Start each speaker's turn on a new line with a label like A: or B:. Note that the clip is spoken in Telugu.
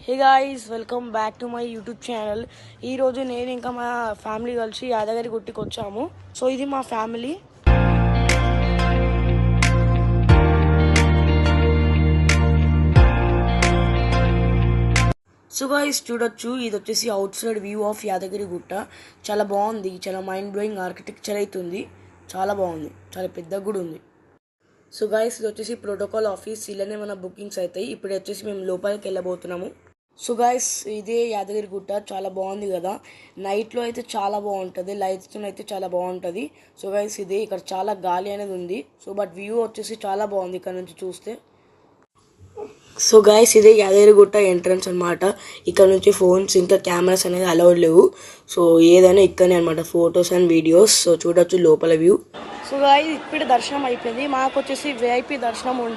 A: Hey guys, welcome back to my YouTube channel. ఈరోజు నేను ఇంకా మా ఫ్యామిలీ కలిసి యాదగిరి గుట్టికి వచ్చాము. సో ఇది మా ఫ్యామిలీ. సో గాయ్స్ చూడొచ్చు, ఇది వచ్చేసి out side view of Yadagiri Gutta. చాలా బాగుంది, చాలా మైండ్ బ్లోయింగ్ ఆర్కిటెక్చర్ అవుతుంది. చాలా బాగుంది, చాలా పెద్దగా కూడా ఉంది. సో గాయ్స్ ఇది వచ్చేసి ప్రోటోకాల్ ఆఫీస్. ఇలానే మన బుకింగ్స్ అవుతాయి. ఇప్పుడు వచ్చేసి మేము లోపలికి వెళ్ళబోతున్నాము. సో గాయ్స్ ఇదే యాదగిరి గుట్ట, చాలా బాగుంది కదా. నైట్లో అయితే చాలా బాగుంటుంది, లైట్స్తో అయితే చాలా బాగుంటుంది. సో గాయ్స్ ఇదే, ఇక్కడ చాలా గాలి అనేది ఉంది. సో బట్ వ్యూ వచ్చేసి చాలా బాగుంది ఇక్కడ నుంచి చూస్తే. సో గాయ్స్ ఇదే యాదగిరి గుట్ట ఎంట్రన్స్ అనమాట. ఇక్కడ నుంచి ఫోన్స్ ఇంకా కెమెరాస్ అనేది అలౌడ్ లేవు. సో ఏదైనా ఇక్కడనే అనమాట, ఫొటోస్ అండ్ వీడియోస్. సో చూడొచ్చు లోపల వ్యూ. సో గాయ్స్ ఇప్పుడు దర్శనం అయిపోయింది. మాకు వచ్చేసి VIP దర్శనం ఉండే.